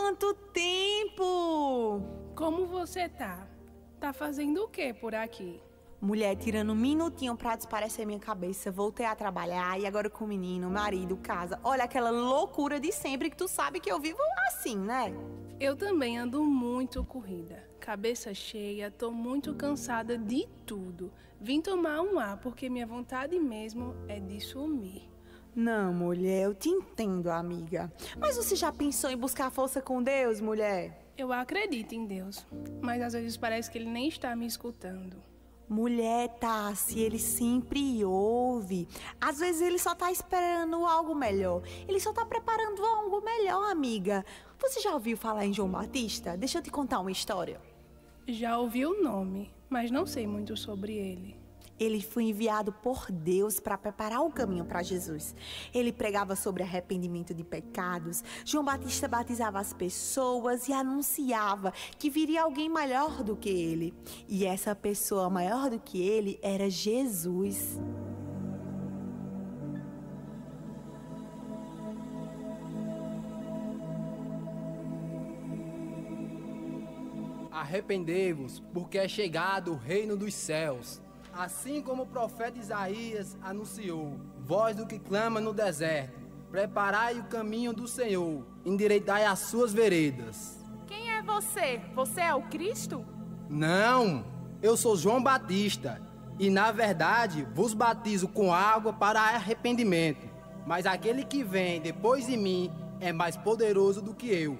Quanto tempo! Como você tá? Tá fazendo o que por aqui? Mulher, tirando um minutinho pra desaparecer minha cabeça, voltei a trabalhar e agora com o menino, marido, casa. Olha aquela loucura de sempre que tu sabe que eu vivo assim, né? Eu também ando muito corrida. Cabeça cheia, tô muito cansada de tudo. Vim tomar um ar porque minha vontade mesmo é de sumir. Não, mulher, eu te entendo, amiga. Mas você já pensou em buscar força com Deus, mulher? Eu acredito em Deus, mas às vezes parece que Ele nem está me escutando. Mulher, Tassi, ele sempre ouve. Às vezes ele só tá esperando algo melhor. Ele só tá preparando algo melhor, amiga. Você já ouviu falar em João Batista? Deixa eu te contar uma história. Já ouvi o nome, mas não sei muito sobre ele. Ele foi enviado por Deus para preparar o caminho para Jesus. Ele pregava sobre arrependimento de pecados. João Batista batizava as pessoas e anunciava que viria alguém maior do que ele. E essa pessoa maior do que ele era Jesus. Arrependei-vos, porque é chegado o reino dos céus. Assim como o profeta Isaías anunciou, voz do que clama no deserto, preparai o caminho do Senhor, endireitai as suas veredas. Quem é você? Você é o Cristo? Não, eu sou João Batista, e na verdade vos batizo com água para arrependimento. Mas aquele que vem depois de mim é mais poderoso do que eu,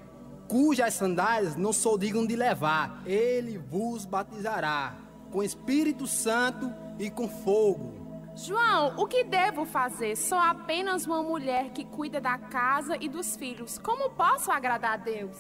cujas sandálias não sou digno de levar. Ele vos batizará com Espírito Santo e com fogo. João, o que devo fazer? Sou apenas uma mulher que cuida da casa e dos filhos. Como posso agradar a Deus?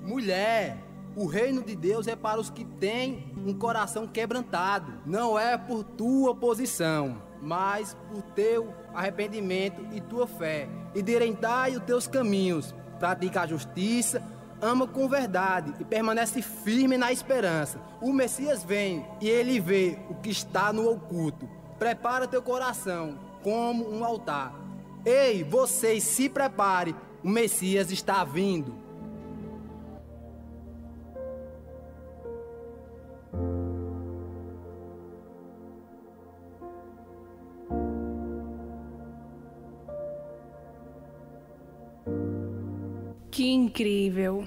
Mulher, o reino de Deus é para os que têm um coração quebrantado. Não é por tua posição, mas por teu arrependimento e tua fé. Endireitai os teus caminhos, pratica a justiça, ama com verdade e permanece firme na esperança. O Messias vem e ele vê o que está no oculto. Prepara teu coração como um altar. Ei, vocês se preparem, o Messias está vindo. Que incrível!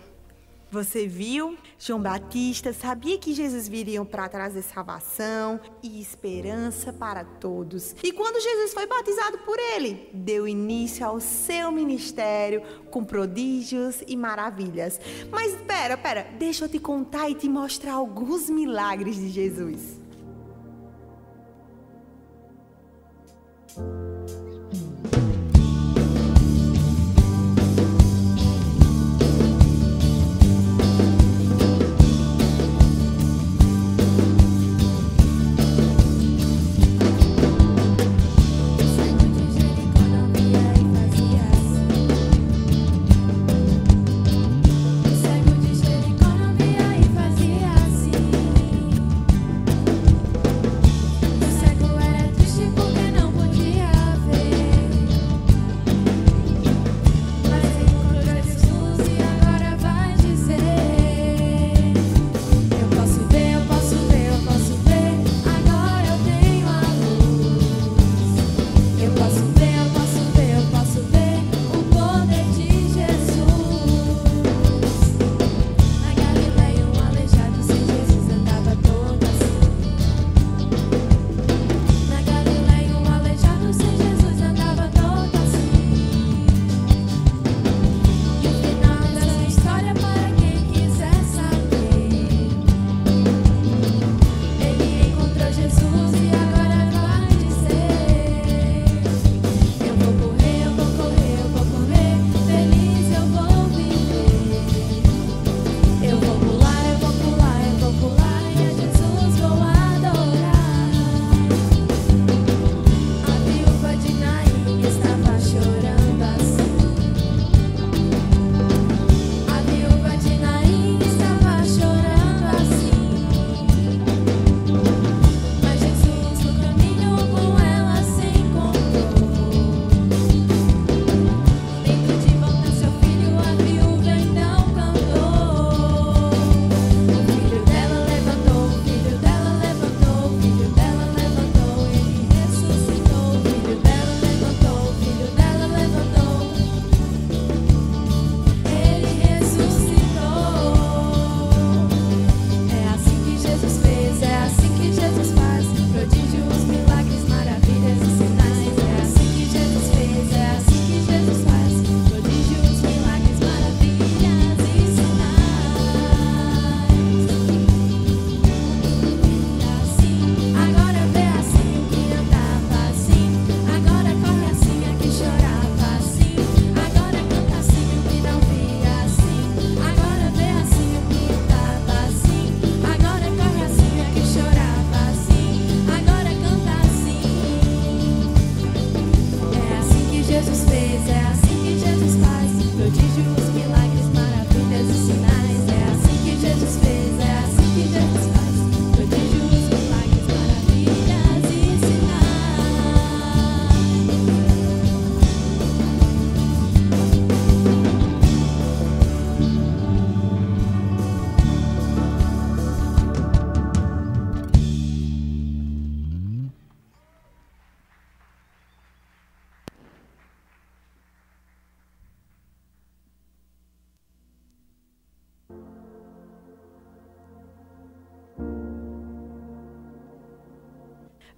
Você viu? João Batista sabia que Jesus viria para trazer salvação e esperança para todos. E quando Jesus foi batizado por ele, deu início ao seu ministério com prodígios e maravilhas. Mas pera, deixa eu te contar e te mostrar alguns milagres de Jesus. O cego era triste porque não podia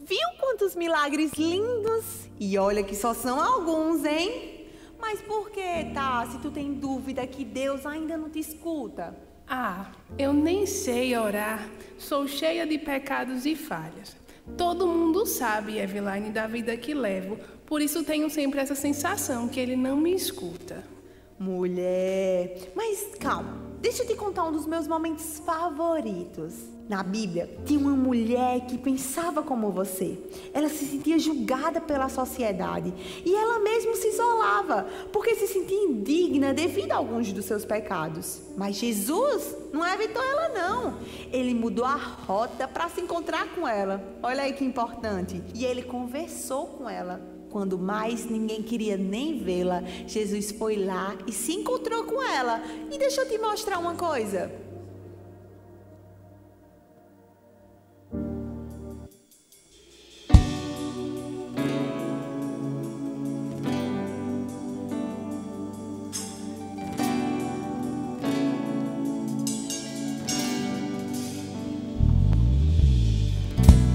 Viu quantos milagres lindos? E olha que só são alguns, hein? Mas por que, tá? Se tu tem dúvida que Deus ainda não te escuta? Ah, eu nem sei orar. Sou cheia de pecados e falhas. Todo mundo sabe, Eveline, da vida que levo. Por isso tenho sempre essa sensação que ele não me escuta. Mulher, mas calma, deixa eu te contar um dos meus momentos favoritos. Na Bíblia, tinha uma mulher que pensava como você. Ela se sentia julgada pela sociedade e ela mesma se isolava, porque se sentia indigna devido a alguns dos seus pecados. Mas Jesus não evitou ela, não. Ele mudou a rota para se encontrar com ela. Olha aí que importante. E ele conversou com ela. Quando mais ninguém queria nem vê-la, Jesus foi lá e se encontrou com ela. E deixa eu te mostrar uma coisa.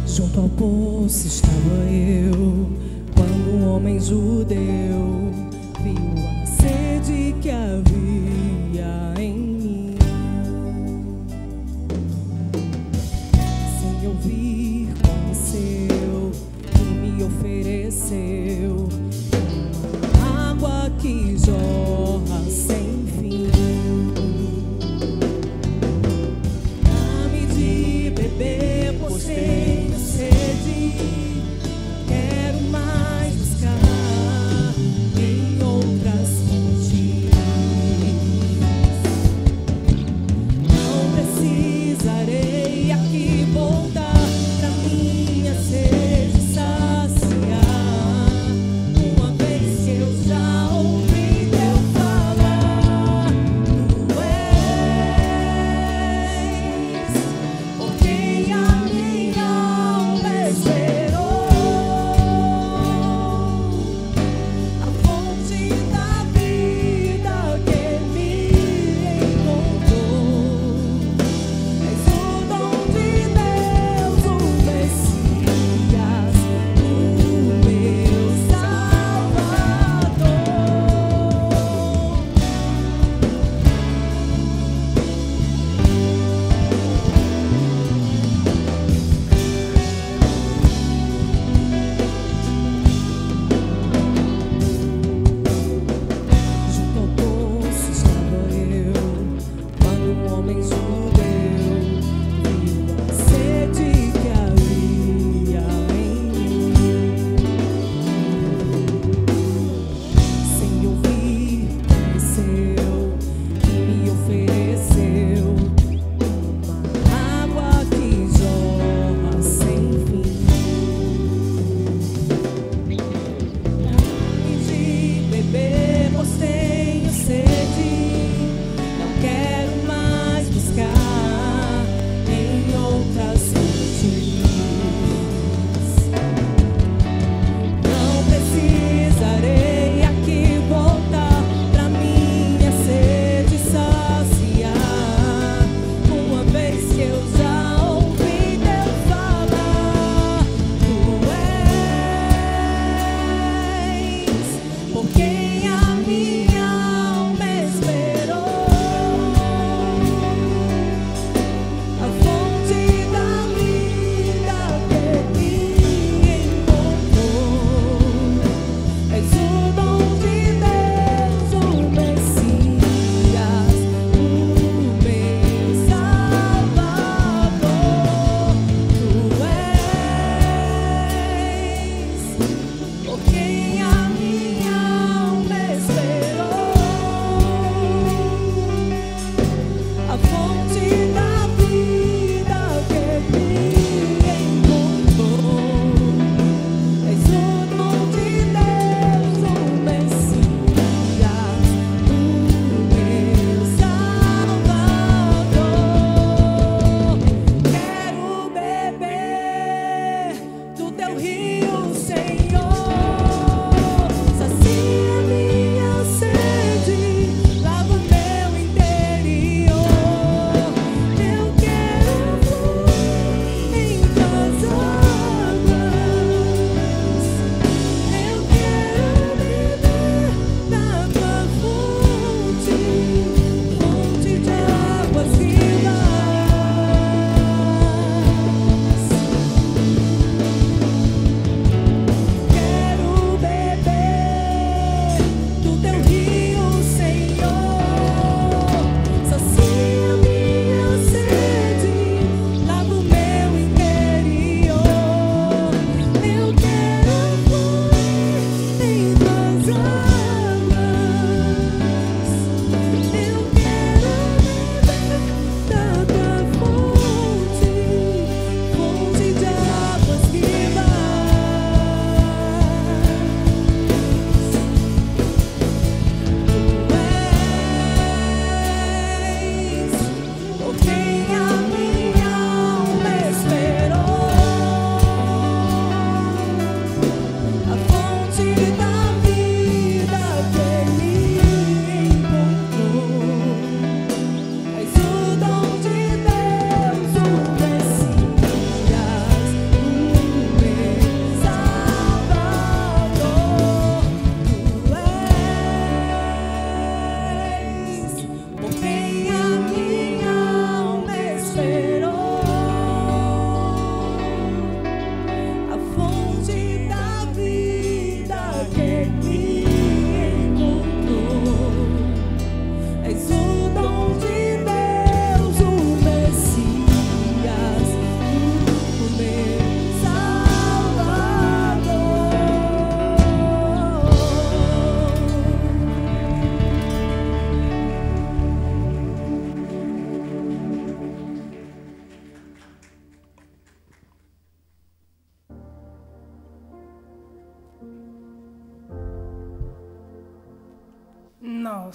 Junto ao poço estava eu, quando um homem judeu viu a sede que havia em mim. Sem ouvir, conheceu e me ofereceu uma água que jorra sem fim. Dá-me de beber, pois tenho sede. Quero mais buscar em outras fontes.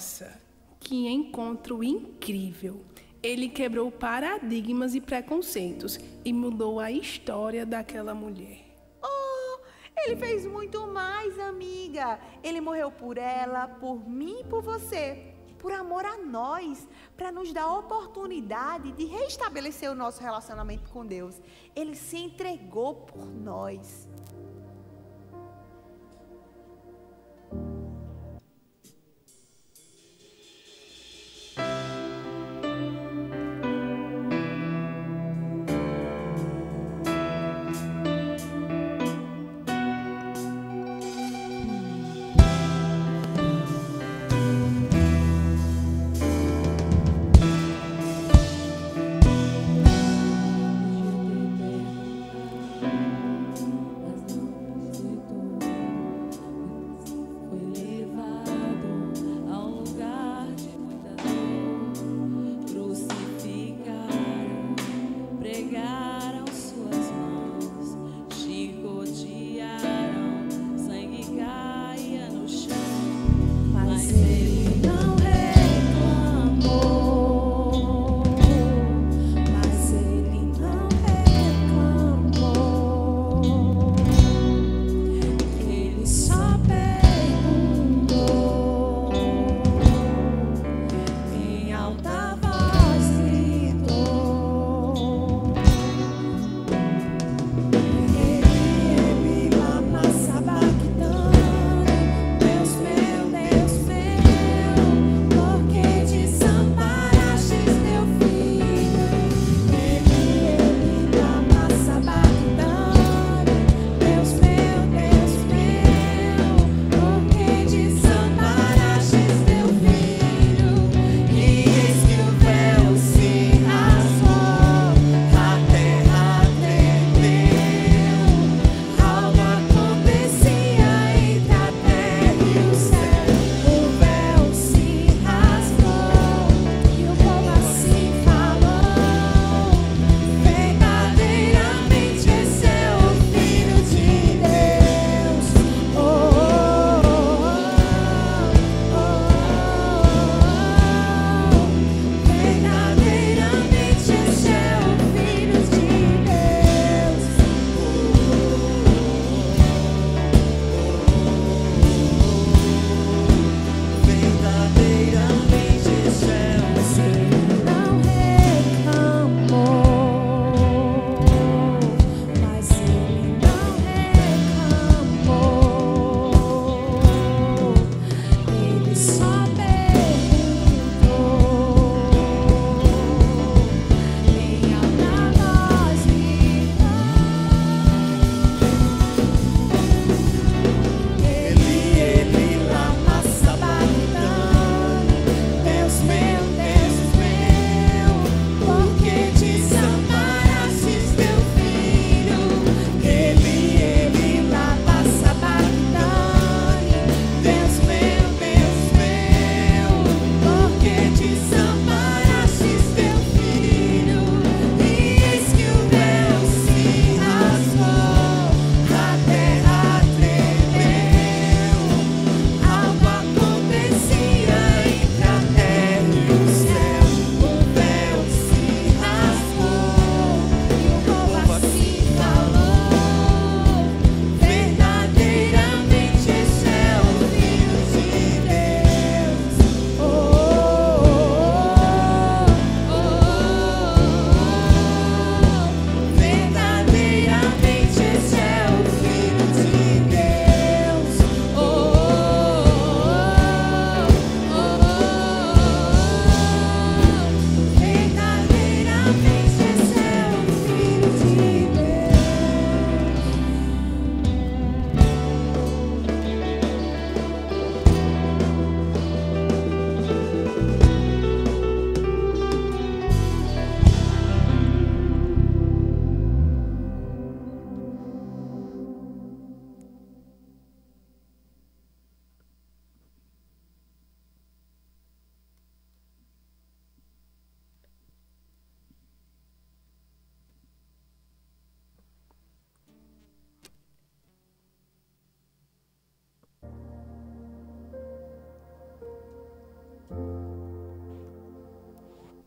Nossa, que encontro incrível! Ele quebrou paradigmas e preconceitos e mudou a história daquela mulher. Oh, ele fez muito mais, amiga. Ele morreu por ela, por mim e por você. Por amor a nós, para nos dar a oportunidade de restabelecer o nosso relacionamento com Deus. Ele se entregou por nós. Mas não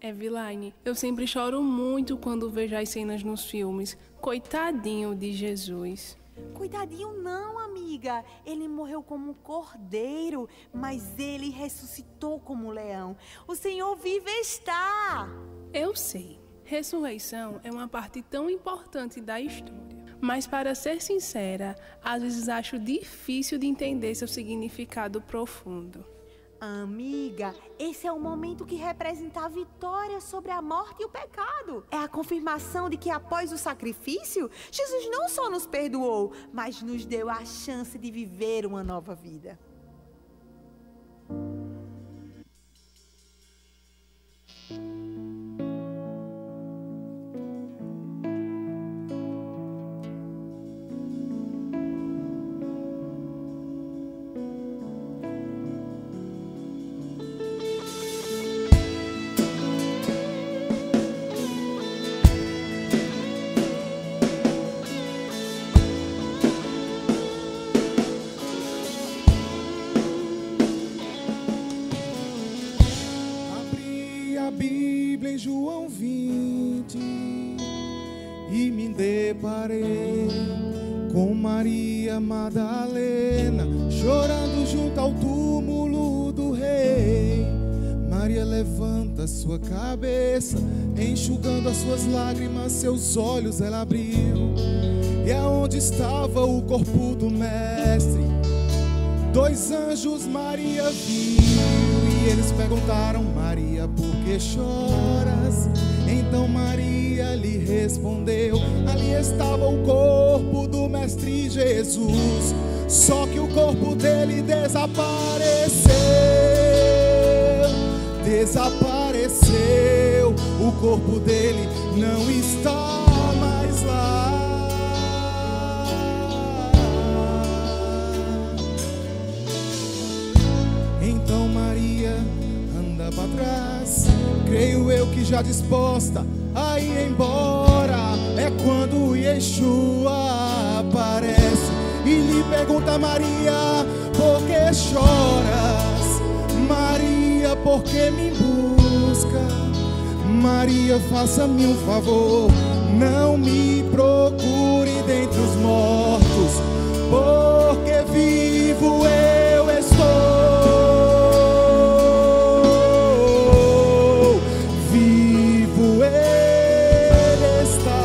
Eveline, eu sempre choro muito quando vejo as cenas nos filmes. Coitadinho de Jesus. Coitadinho não, amiga. Ele morreu como um cordeiro, mas ele ressuscitou como um leão. O Senhor vive está. Eu sei. Ressurreição é uma parte tão importante da história. Mas, para ser sincera, às vezes acho difícil de entender seu significado profundo. Amiga, esse é o momento que representa a vitória sobre a morte e o pecado. É a confirmação de que após o sacrifício, Jesus não só nos perdoou, mas nos deu a chance de viver uma nova vida. Em João 20 e me deparei com Maria Madalena chorando junto ao túmulo do rei. Maria levanta sua cabeça, enxugando as suas lágrimas, seus olhos ela abriu, e aonde estava o corpo do mestre, 2 anjos Maria viu. E eles perguntaram: Maria, por que choras? Então Maria lhe respondeu: ali estava o corpo do mestre Jesus, só que o corpo dele desapareceu. Desapareceu, o corpo dele não está mais lá. Então Maria anda para trás, creio eu que já disposta a ir embora. É quando Yeshua aparece e lhe pergunta: Maria, por que choras? Maria, por que me busca? Maria, faça-me um favor, não me procure dentre os mortos, porque vivo eu estou, vivo ele está.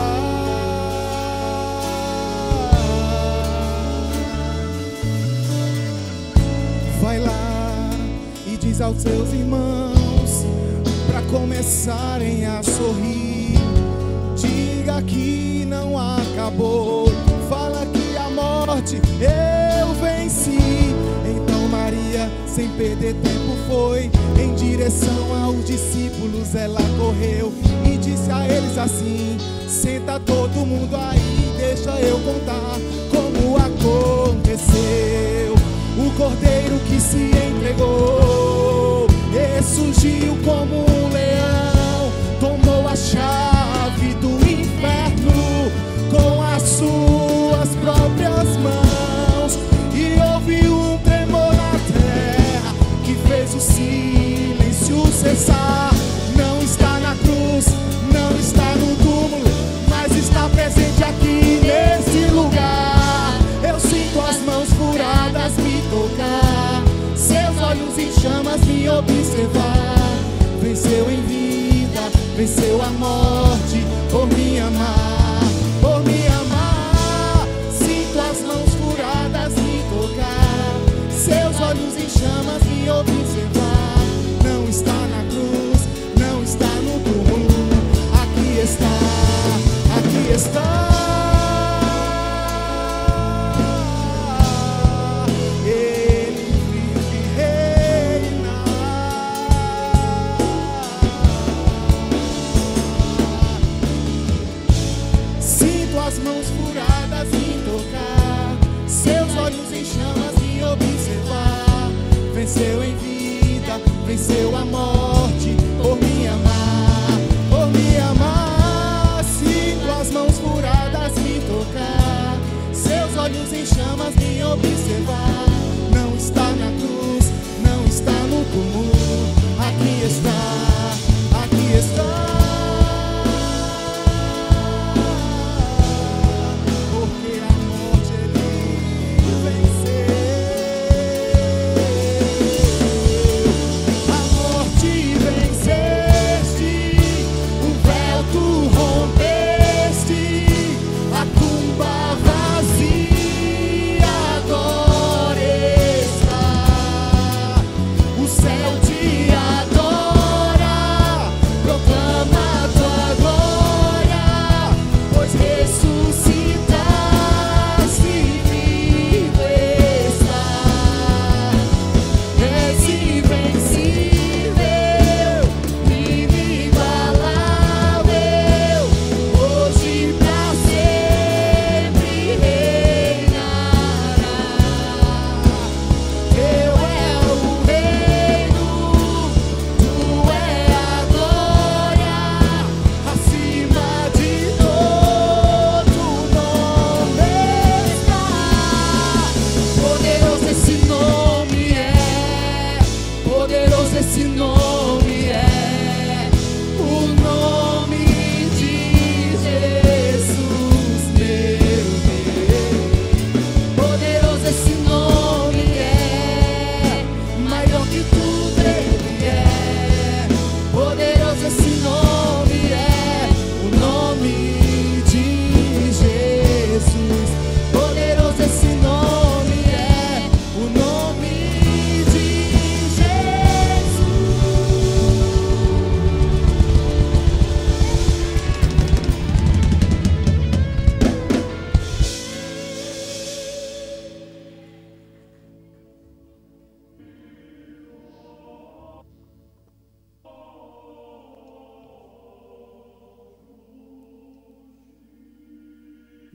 Vai lá e diz aos seus irmãos para começarem a sorrir. Diga que não acabou, fala que a morte eu venci. Então Maria, sem perder tempo, foi em direção aos discípulos. Ela correu e disse a eles assim: senta todo mundo aí, deixa eu contar como aconteceu. O cordeiro que se entregou e surgiu como um leão, tomou a chave do inferno com as suas próprias mãos, e houve um tremor na terra que fez o silêncio cessar. Não está na cruz, não está no túmulo, mas está presente aqui nesse lugar. Eu sinto as mãos furadas me tocar, seus olhos em chamas me observar. Venceu em vida, venceu a morte, por me amar, por me amar. Sinto as mãos furadas me tocar, seus olhos em chamas me observar. Não está na cruz, não está no túmulo, aqui está, aqui está.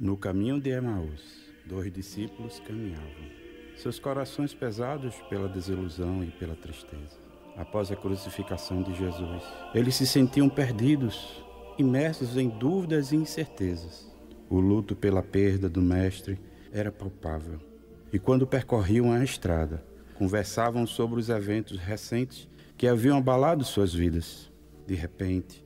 No caminho de Emaús, 2 discípulos caminhavam, seus corações pesados pela desilusão e pela tristeza. Após a crucificação de Jesus, eles se sentiam perdidos, imersos em dúvidas e incertezas. O luto pela perda do Mestre era palpável. E quando percorriam a estrada, conversavam sobre os eventos recentes que haviam abalado suas vidas. De repente,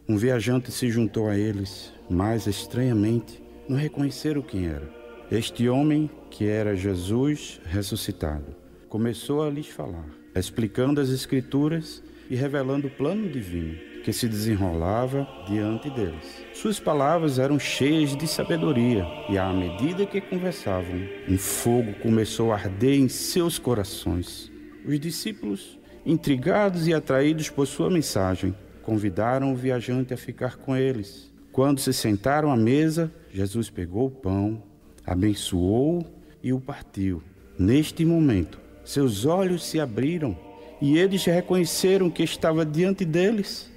um viajante se juntou a eles, mas estranhamente não reconheceram quem era. Este homem, que era Jesus ressuscitado, começou a lhes falar, explicando as Escrituras e revelando o plano divino que se desenrolava diante deles. Suas palavras eram cheias de sabedoria e, à medida que conversavam, um fogo começou a arder em seus corações. Os discípulos, intrigados e atraídos por sua mensagem, convidaram o viajante a ficar com eles. Quando se sentaram à mesa, Jesus pegou o pão, abençoou e o partiu. Neste momento, seus olhos se abriram e eles reconheceram que estava diante deles.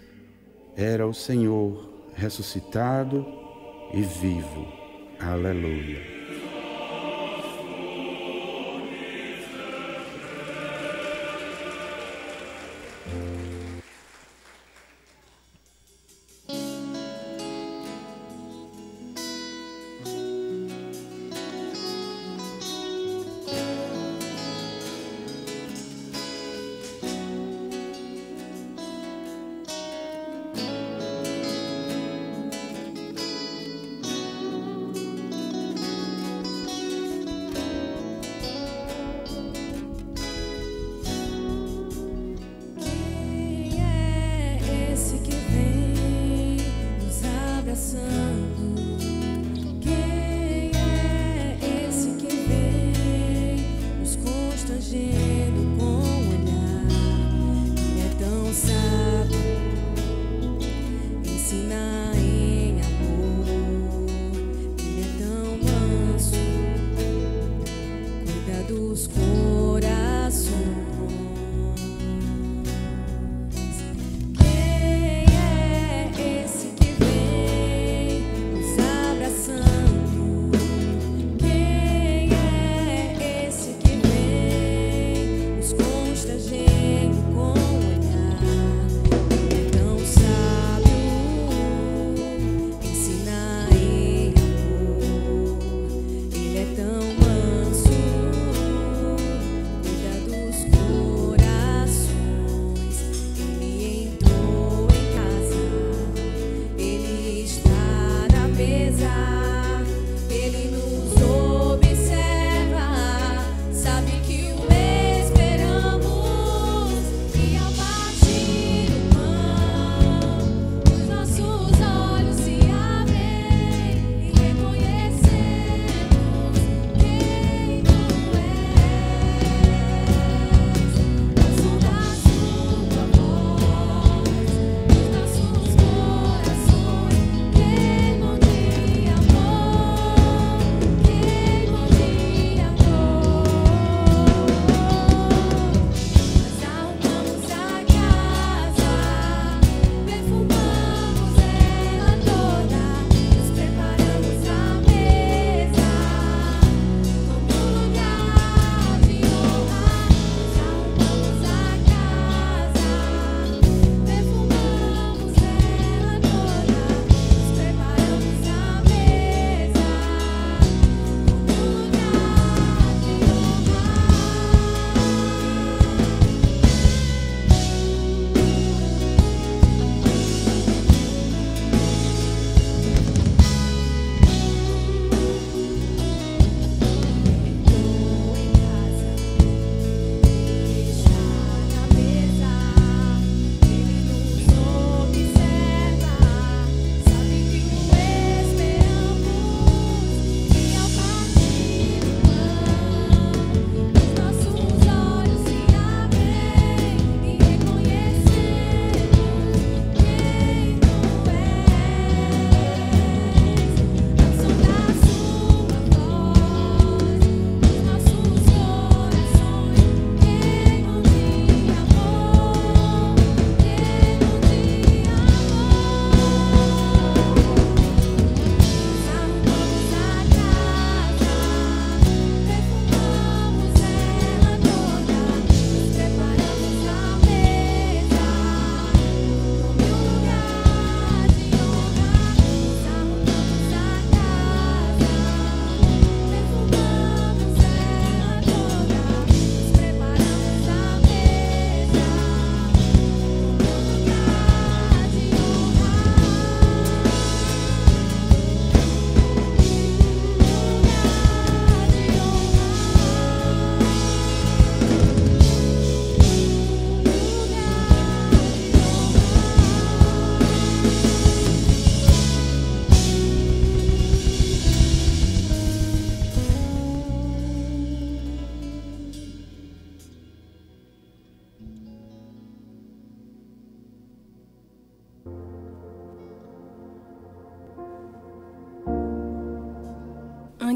Era o Senhor ressuscitado e vivo. Aleluia.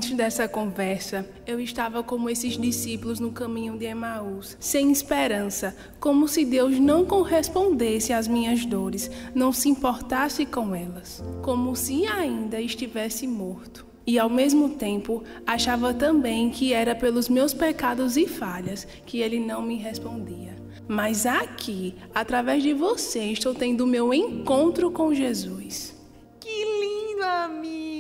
Antes dessa conversa, eu estava como esses discípulos no caminho de Emaús, sem esperança, como se Deus não correspondesse às minhas dores, não se importasse com elas, como se ainda estivesse morto. E ao mesmo tempo, achava também que era pelos meus pecados e falhas que Ele não me respondia. Mas aqui, através de você, estou tendo o meu encontro com Jesus. Que lindo, amiga!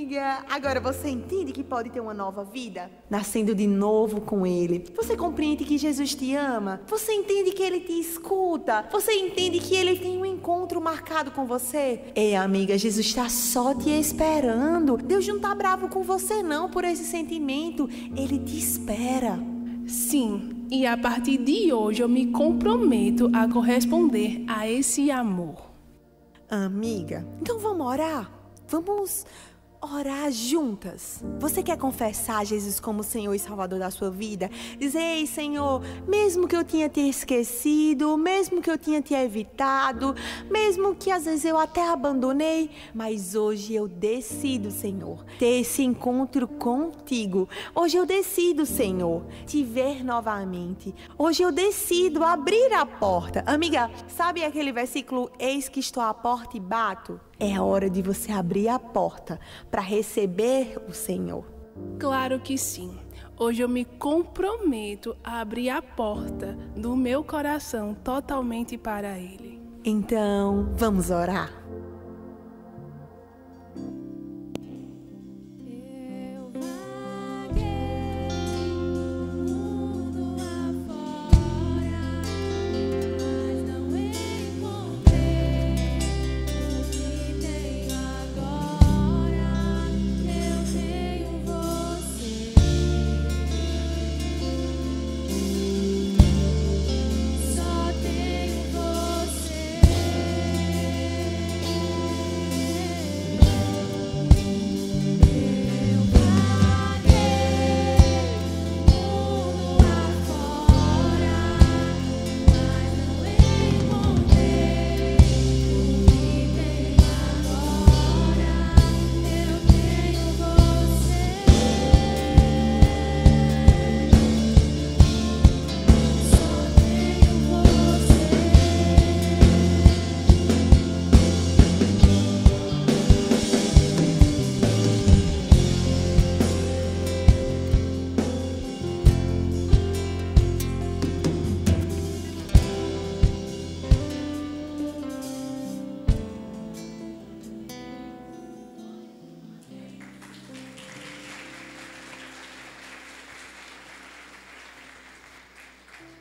Agora você entende que pode ter uma nova vida? Nascendo de novo com Ele. Você compreende que Jesus te ama? Você entende que Ele te escuta? Você entende que Ele tem um encontro marcado com você? Ei, amiga, Jesus está só te esperando. Deus não está bravo com você não por esse sentimento. Ele te espera. Sim, e a partir de hoje eu me comprometo a corresponder a esse amor. Amiga, então vamos orar? Vamos orar juntas. Você quer confessar Jesus como Senhor e Salvador da sua vida? Dizer: ei, Senhor, mesmo que eu tinha te esquecido, mesmo que eu tinha te evitado, mesmo que às vezes eu até abandonei, mas hoje eu decido, Senhor, ter esse encontro contigo. Hoje eu decido, Senhor, te ver novamente. Hoje eu decido abrir a porta. Amiga, sabe aquele versículo: eis que estou à porta e bato? É a hora de você abrir a porta para receber o Senhor. Claro que sim. Hoje eu me comprometo a abrir a porta do meu coração totalmente para Ele. Então, vamos orar.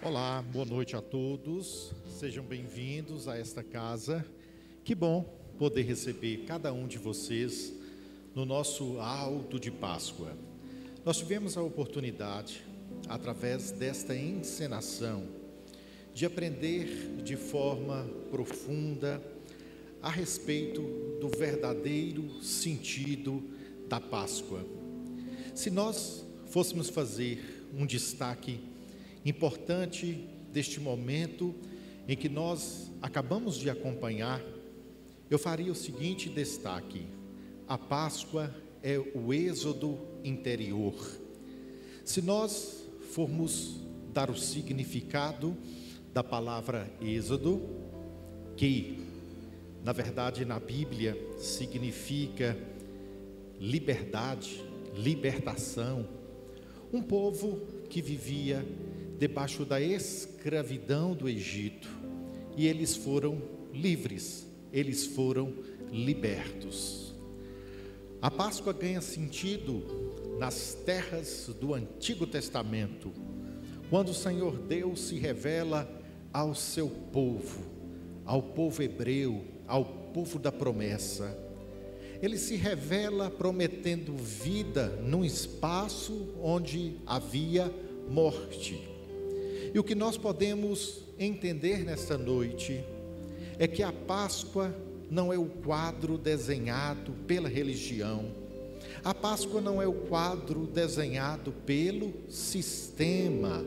Olá, boa noite a todos, sejam bem-vindos a esta casa. Que bom poder receber cada um de vocês no nosso alto de Páscoa. Nós tivemos a oportunidade, através desta encenação, de aprender de forma profunda a respeito do verdadeiro sentido da Páscoa. Se nós fôssemos fazer um destaque importante deste momento em que nós acabamos de acompanhar, eu faria o seguinte destaque: a Páscoa é o êxodo interior. Se nós formos dar o significado da palavra êxodo, que na verdade na Bíblia significa liberdade, libertação, um povo que vivia debaixo da escravidão do Egito, e eles foram livres, eles foram libertos. A Páscoa ganha sentido nas terras do Antigo Testamento, quando o Senhor Deus se revela ao seu povo, ao povo hebreu, ao povo da promessa. Ele se revela prometendo vida num espaço onde havia morte. E o que nós podemos entender nesta noite é que a Páscoa não é o quadro desenhado pela religião. A Páscoa não é o quadro desenhado pelo sistema.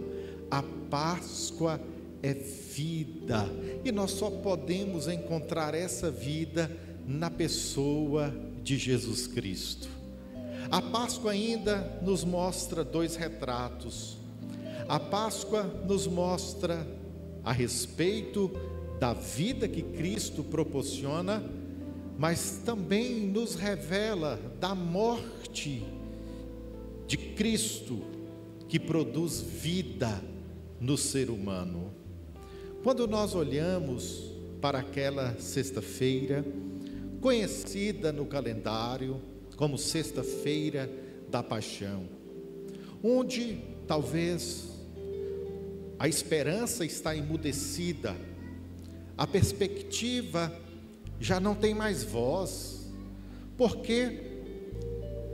A Páscoa é vida. E nós só podemos encontrar essa vida na pessoa de Jesus Cristo. A Páscoa ainda nos mostra dois retratos. A Páscoa nos mostra a respeito da vida que Cristo proporciona, mas também nos revela da morte de Cristo, que produz vida no ser humano. Quando nós olhamos para aquela sexta-feira, conhecida no calendário como Sexta-feira da Paixão, onde talvez a esperança está emudecida, a perspectiva já não tem mais voz, porque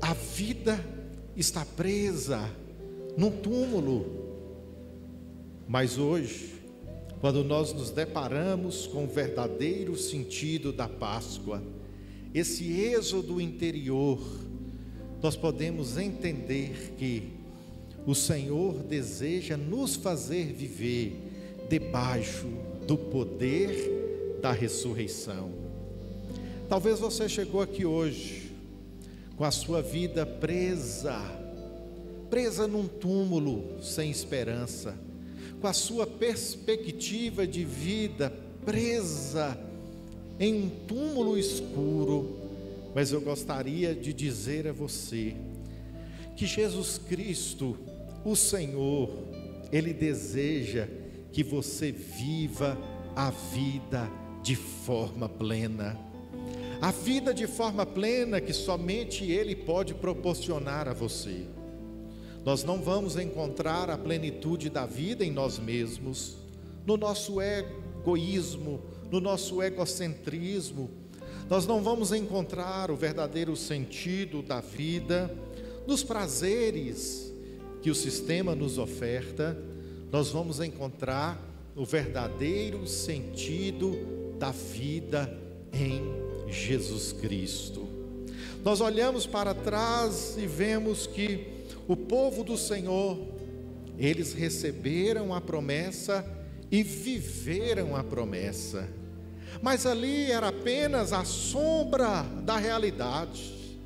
a vida está presa num túmulo. Mas hoje, quando nós nos deparamos com o verdadeiro sentido da Páscoa, esse êxodo interior, nós podemos entender que o Senhor deseja nos fazer viver debaixo do poder da ressurreição. Talvez você chegou aqui hoje com a sua vida presa num túmulo sem esperança, com a sua perspectiva de vida presa em um túmulo escuro. Mas eu gostaria de dizer a você que Jesus Cristo, o Senhor, Ele deseja que você viva a vida de forma plena. A vida de forma plena que somente Ele pode proporcionar a você. Nós não vamos encontrar a plenitude da vida em nós mesmos, no nosso egoísmo, no nosso egocentrismo. Nós não vamos encontrar o verdadeiro sentido da vida nos prazeres que o sistema nos oferta. Nós vamos encontrar o verdadeiro sentido da vida em Jesus Cristo. Nós olhamos para trás e vemos que o povo do Senhor, eles receberam a promessa e viveram a promessa, mas ali era apenas a sombra da realidade.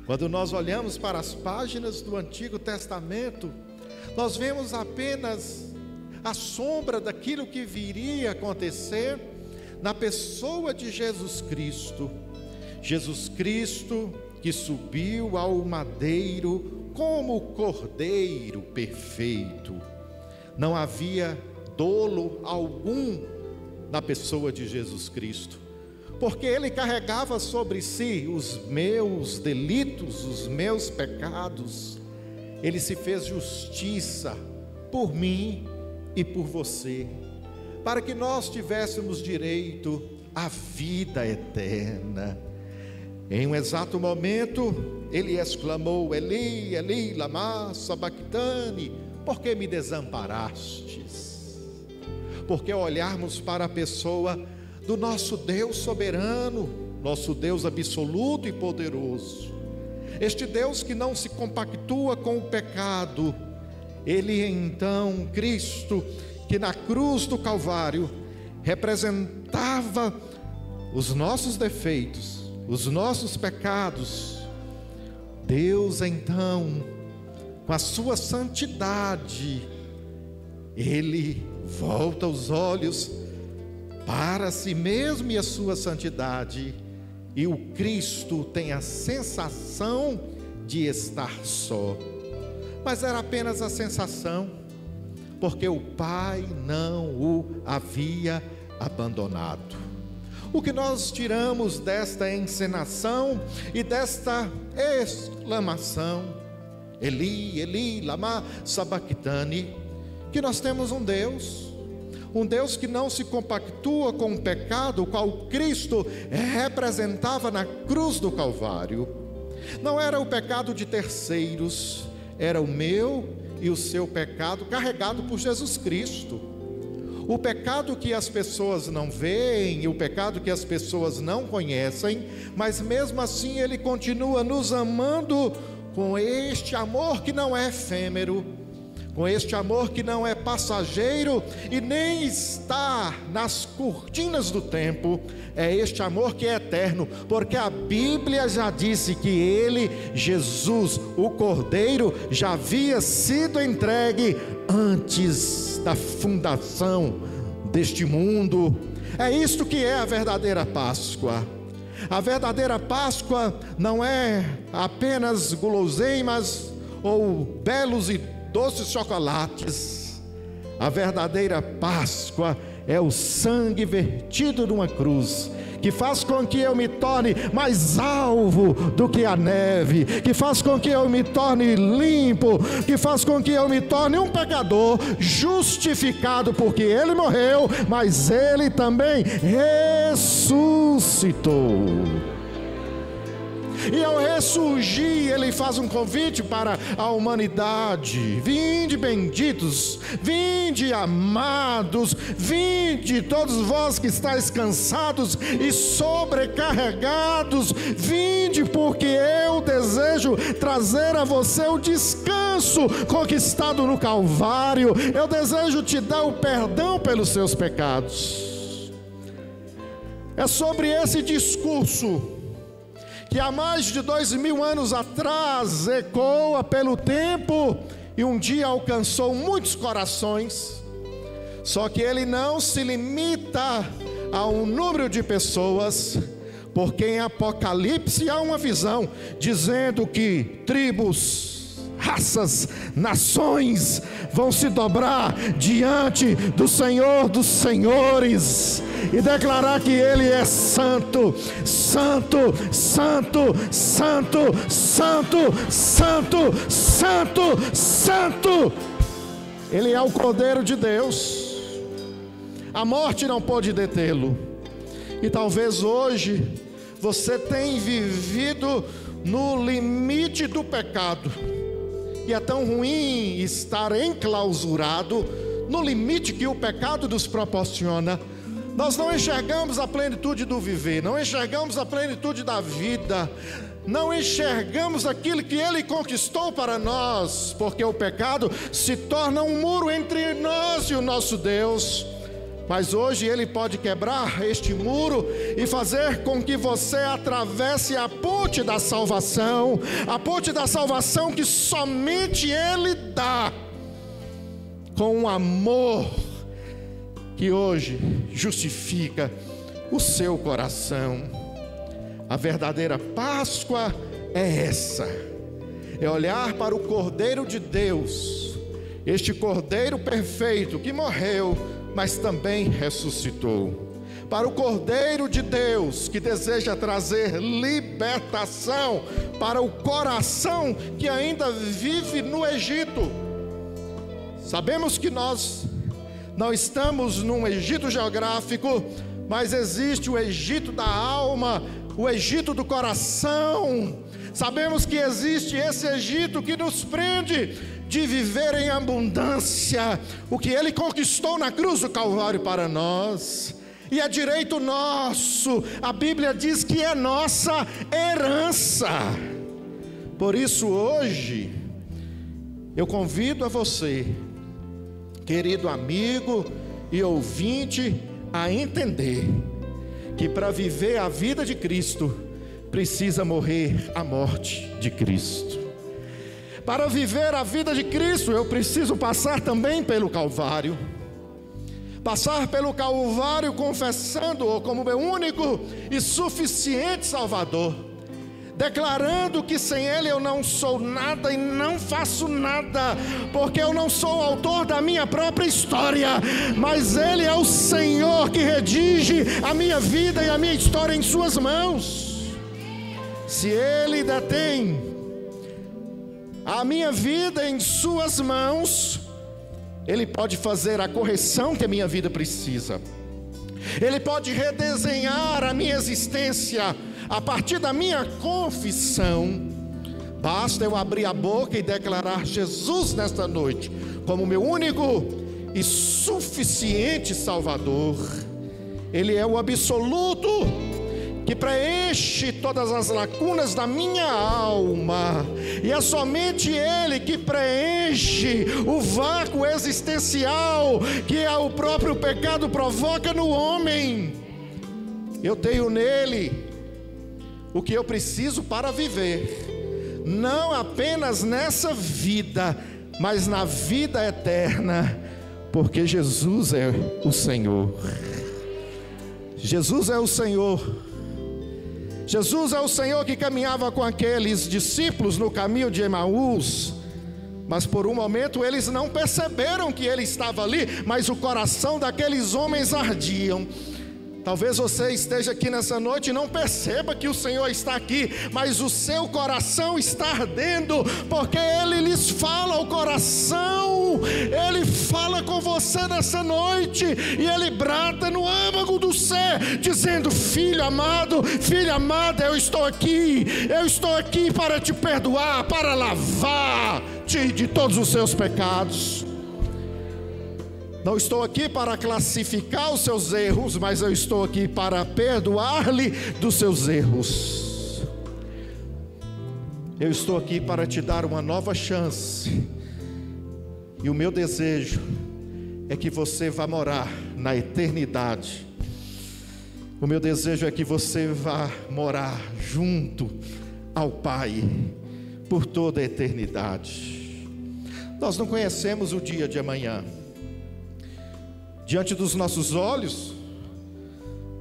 Quando nós olhamos para as páginas do Antigo Testamento, nós vemos apenas a sombra daquilo que viria a acontecer na pessoa de Jesus Cristo. Jesus Cristo que subiu ao madeiro como cordeiro perfeito. Não havia dolo algum na pessoa de Jesus Cristo, porque Ele carregava sobre si os meus delitos, os meus pecados. Ele se fez justiça por mim e por você, para que nós tivéssemos direito à vida eterna. Em um exato momento, ele exclamou: Eli, Eli, lama sabachthani, por que me desamparastes? Porque olharmos para a pessoa do nosso Deus soberano, nosso Deus absoluto e poderoso, este Deus que não se compactua com o pecado, Ele então, Cristo, que na cruz do Calvário representava os nossos defeitos, os nossos pecados, Deus então, com a sua santidade, Ele volta os olhos para si mesmo e a sua santidade, e o Cristo tem a sensação de estar só, mas era apenas a sensação, porque o Pai não o havia abandonado. O que nós tiramos desta encenação e desta exclamação, Eli, Eli, lama sabachthani, que nós temos um Deus que não se compactua com o pecado, o qual Cristo representava na cruz do Calvário. Não era o pecado de terceiros, era o meu e o seu pecado carregado por Jesus Cristo. O pecado que as pessoas não veem, o pecado que as pessoas não conhecem, mas mesmo assim Ele continua nos amando com este amor que não é efêmero, com este amor que não é passageiro e nem está nas cortinas do tempo, é este amor que é eterno, porque a Bíblia já disse que ele, Jesus, o Cordeiro, já havia sido entregue antes da fundação deste mundo. É isto que é a verdadeira Páscoa. A verdadeira Páscoa não é apenas guloseimas ou belos e doces chocolates. A verdadeira Páscoa é o sangue vertido numa cruz, que faz com que eu me torne mais alvo do que a neve, que faz com que eu me torne limpo, que faz com que eu me torne um pecador justificado, porque ele morreu, mas ele também ressuscitou. E ao ressurgir, ele faz um convite para a humanidade: vinde benditos, vinde amados, vinde todos vós que estáis cansados e sobrecarregados, vinde, porque eu desejo trazer a você o descanso conquistado no Calvário. Eu desejo te dar o perdão pelos seus pecados. É sobre esse discurso que há mais de 2000 anos atrás ecoa pelo tempo e um dia alcançou muitos corações. Só que ele não se limita a um número de pessoas, porque em Apocalipse há uma visão dizendo que tribos, raças, nações vão se dobrar diante do Senhor dos Senhores e declarar que Ele é santo, santo, santo, santo, santo, santo, santo, santo. Ele é o Cordeiro de Deus. A morte não pode detê-lo. E talvez hoje você tenha vivido no limite do pecado. E é tão ruim estar enclausurado no limite que o pecado nos proporciona. Nós não enxergamos a plenitude do viver, não enxergamos a plenitude da vida, não enxergamos aquilo que Ele conquistou para nós, porque o pecado se torna um muro entre nós e o nosso Deus. Mas hoje Ele pode quebrar este muro e fazer com que você atravesse a ponte da salvação, a ponte da salvação que somente Ele dá, com um amor que hoje justifica o seu coração. A verdadeira Páscoa é essa: é olhar para o Cordeiro de Deus, este Cordeiro perfeito que morreu, mas também ressuscitou. Para o Cordeiro de Deus que deseja trazer libertação para o coração que ainda vive no Egito. Sabemos que nós não estamos num Egito geográfico, mas existe o Egito da alma, o Egito do coração. Sabemos que existe esse Egito que nos prende de viver em abundância o que Ele conquistou na cruz do Calvário para nós, e é direito nosso. A Bíblia diz que é nossa herança. Por isso hoje eu convido a você, querido amigo e ouvinte, a entender que para viver a vida de Cristo precisa morrer a morte de Cristo. Para viver a vida de Cristo, eu preciso passar também pelo Calvário. Passar pelo Calvário confessando-o como meu único e suficiente Salvador. Declarando que sem Ele eu não sou nada e não faço nada, porque eu não sou o autor da minha própria história, mas Ele é o Senhor que redige a minha vida e a minha história em Suas mãos. Se Ele detém a minha vida em Suas mãos, Ele pode fazer a correção que a minha vida precisa. Ele pode redesenhar a minha existência a partir da minha confissão. Basta eu abrir a boca e declarar Jesus nesta noite como meu único e suficiente Salvador. Ele é o absoluto que preenche todas as lacunas da minha alma, e é somente Ele que preenche o vácuo existencial que o próprio pecado provoca no homem. Eu tenho nele o que eu preciso para viver, não apenas nessa vida, mas na vida eterna, porque Jesus é o Senhor. Jesus é o Senhor. Jesus é o Senhor que caminhava com aqueles discípulos no caminho de Emaús, mas por um momento eles não perceberam que Ele estava ali, mas o coração daqueles homens ardiam. Talvez você esteja aqui nessa noite e não perceba que o Senhor está aqui, mas o seu coração está ardendo, porque Ele lhes fala ao coração, Ele fala com você nessa noite, e Ele brada no âmago do ser, dizendo: filho amado, filha amada, eu estou aqui para te perdoar, para lavar-te de todos os seus pecados. Não estou aqui para classificar os seus erros, mas eu estou aqui para perdoar-lhe dos seus erros. Eu estou aqui para te dar uma nova chance, e o meu desejo é que você vá morar na eternidade. O meu desejo é que você vá morar junto ao Pai por toda a eternidade. Nós não conhecemos o dia de amanhã. Diante dos nossos olhos,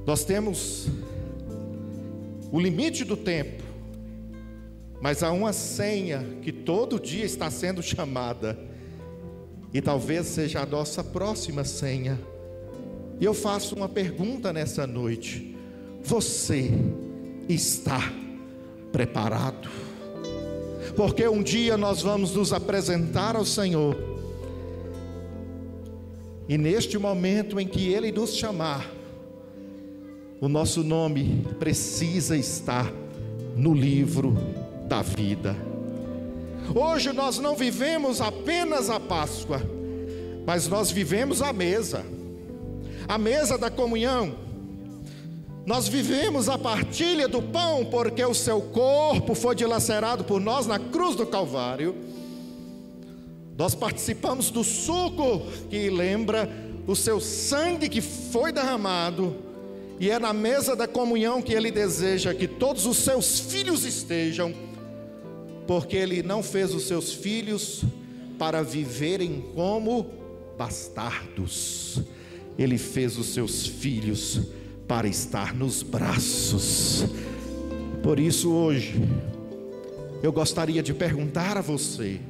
nós temos o limite do tempo, mas há uma senha que todo dia está sendo chamada, e talvez seja a nossa próxima senha. E eu faço uma pergunta nessa noite: você está preparado? Porque um dia nós vamos nos apresentar ao Senhor, e neste momento em que Ele nos chamar, o nosso nome precisa estar no livro da vida. Hoje nós não vivemos apenas a Páscoa, mas nós vivemos a mesa da comunhão. Nós vivemos a partilha do pão, porque o seu corpo foi dilacerado por nós na cruz do Calvário. Nós participamos do suco, que lembra o seu sangue que foi derramado, e é na mesa da comunhão que Ele deseja que todos os seus filhos estejam, porque Ele não fez os seus filhos para viverem como bastardos, Ele fez os seus filhos para estar nos braços. Por isso hoje, eu gostaria de perguntar a você: